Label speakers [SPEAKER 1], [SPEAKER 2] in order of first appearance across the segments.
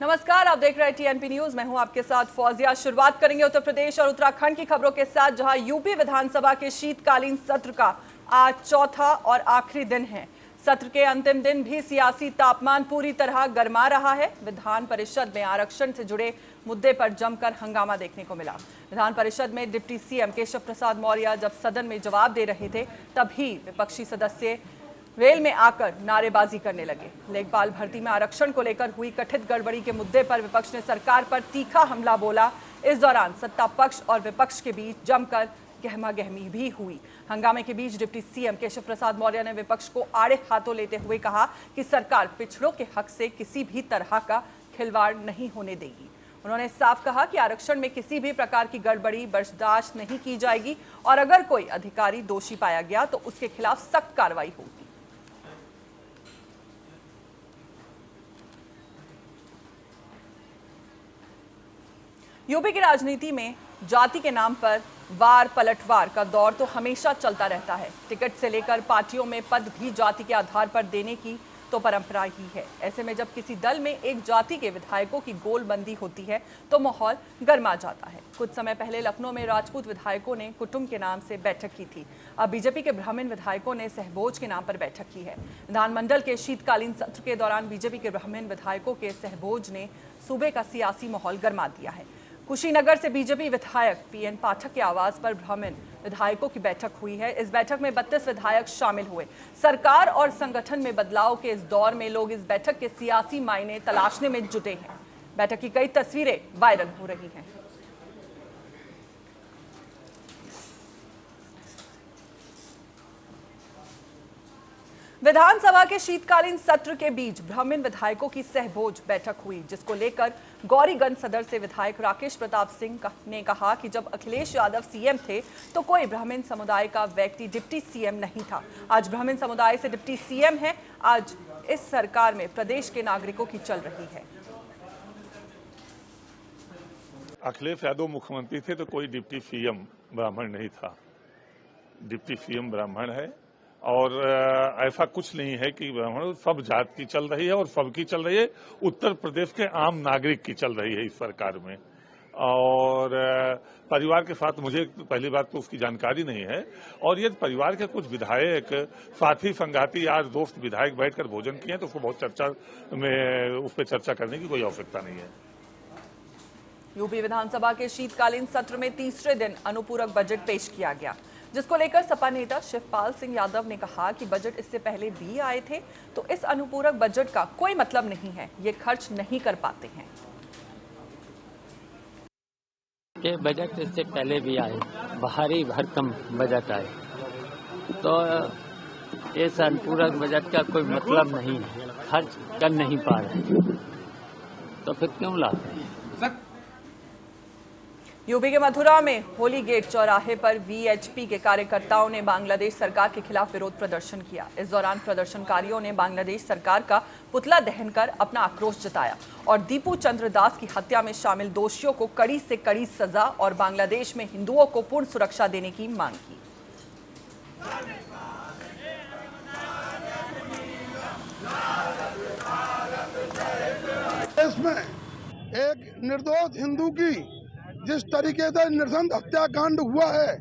[SPEAKER 1] नमस्कार, आप देख रहे हैं टीएनपी न्यूज। मैं हूं आपके साथ फौजिया। शुरुआत करेंगे उत्तर प्रदेश और उत्तराखंड की खबरों के साथ, जहां यूपी विधानसभा के शीतकालीन सत्र का आज चौथा और आखिरी दिन है। सत्र के अंतिम दिन भी सियासी तापमान पूरी तरह गर्मा रहा है। विधान परिषद में आरक्षण से जुड़े मुद्दे पर जमकर हंगामा देखने को मिला। विधान परिषद में डिप्टी सीएम केशव प्रसाद मौर्य जब सदन में जवाब दे रहे थे, तभी विपक्षी सदस्य वेल में आकर नारेबाजी करने लगे। लेखपाल भर्ती में आरक्षण को लेकर हुई कथित गड़बड़ी के मुद्दे पर विपक्ष ने सरकार पर तीखा हमला बोला। इस दौरान सत्ता पक्ष और विपक्ष के बीच जमकर गहमागहमी भी हुई। हंगामे के बीच डिप्टी सीएम केशव प्रसाद मौर्य ने विपक्ष को आड़े हाथों लेते हुए कहा कि सरकार पिछड़ों के हक से किसी भी तरह का खिलवाड़ नहीं होने देगी। उन्होंने साफ कहा कि आरक्षण में किसी भी प्रकार की गड़बड़ी बर्दाश्त नहीं की जाएगी और अगर कोई अधिकारी दोषी पाया गया तो उसके खिलाफ सख्त कार्रवाई होगी। यूपी की राजनीति में जाति के नाम पर वार पलटवार का दौर तो हमेशा चलता रहता है। टिकट से लेकर पार्टियों में पद भी जाति के आधार पर देने की तो परंपरा ही है। ऐसे में जब किसी दल में एक जाति के विधायकों की गोलबंदी होती है तो माहौल गर्मा जाता है। कुछ समय पहले लखनऊ में राजपूत विधायकों ने कुटुंब के नाम से बैठक की थी। अब बीजेपी के ब्राह्मण विधायकों ने सहभोज के नाम पर बैठक की है। विधानमंडल के शीतकालीन सत्र के दौरान बीजेपी के ब्राह्मण विधायकों के सहभोज ने सूबे का सियासी माहौल गर्मा दिया है। कुशीनगर से बीजेपी विधायक पीएन पाठक के आवास पर ब्राह्मण विधायकों की बैठक हुई है। इस बैठक में 32 विधायक शामिल हुए। सरकार और संगठन में बदलाव के इस दौर में लोग इस बैठक के सियासी मायने तलाशने में जुटे हैं। बैठक की कई तस्वीरें वायरल हो रही हैं। विधानसभा के शीतकालीन सत्र के बीच ब्राह्मण विधायकों की सहभोज बैठक हुई, जिसको लेकर गौरीगंज सदर से विधायक राकेश प्रताप सिंह ने कहा कि जब अखिलेश यादव सीएम थे तो कोई ब्राह्मण समुदाय का व्यक्ति डिप्टी सीएम नहीं था। आज ब्राह्मण समुदाय से डिप्टी सीएम है। आज इस सरकार में प्रदेश के नागरिकों की चल रही है।
[SPEAKER 2] अखिलेश यादव मुख्यमंत्री थे तो कोई डिप्टी सीएम ब्राह्मण नहीं था। डिप्टी सीएम ब्राह्मण है और ऐसा कुछ नहीं है कि ब्राह्मण, सब जात की चल रही है और सबकी चल रही है। उत्तर प्रदेश के आम नागरिक की चल रही है इस सरकार में। और परिवार के साथ मुझे पहली बात तो उसकी जानकारी नहीं है, और ये परिवार के कुछ विधायक साथी संगाती यार दोस्त विधायक बैठकर भोजन किए तो उसको बहुत चर्चा में उस पर चर्चा करने की कोई आवश्यकता नहीं है।
[SPEAKER 1] यूपी विधानसभा के शीतकालीन सत्र में तीसरे दिन अनुपूरक बजट पेश किया गया, जिसको लेकर सपा नेता शिवपाल सिंह यादव ने कहा कि बजट इससे पहले भी आए थे तो इस अनुपूरक बजट का कोई मतलब नहीं है, ये खर्च नहीं कर पाते हैं।
[SPEAKER 3] के बजट इससे पहले भी आए, भारी भरकम बजट आए, तो इस अनुपूरक बजट का कोई मतलब नहीं है, खर्च कर नहीं पा रहे तो फिर क्यों लाते हैं।
[SPEAKER 1] यूपी के मथुरा में होली गेट चौराहे पर वीएचपी के कार्यकर्ताओं ने बांग्लादेश सरकार के खिलाफ विरोध प्रदर्शन किया। इस दौरान प्रदर्शनकारियों ने बांग्लादेश सरकार का पुतला दहन कर अपना आक्रोश जताया और दीपू चंद्र दास की हत्या में शामिल दोषियों को कड़ी से कड़ी सजा और बांग्लादेश में हिंदुओं को पूर्ण सुरक्षा देने की मांग की।
[SPEAKER 4] इसमें एक निर्दोष हिंदू की जिस तरीके से नृशंस हत्याकांड हुआ है,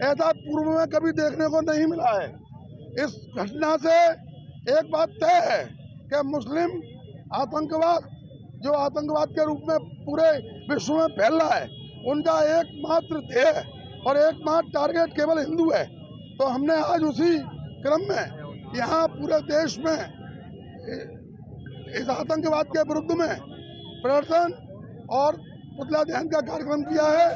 [SPEAKER 4] ऐसा पूर्व में कभी देखने को नहीं मिला है। इस घटना से एक बात तय है कि मुस्लिम आतंकवाद जो आतंकवाद के रूप में पूरे विश्व में फैल रहा है, उनका एकमात्र ध्येय और एकमात्र टारगेट केवल हिंदू है। तो हमने आज उसी क्रम में यहाँ पूरे देश में इस आतंकवाद के विरुद्ध में प्रदर्शन और पुतला दहन का कार्यक्रम किया है।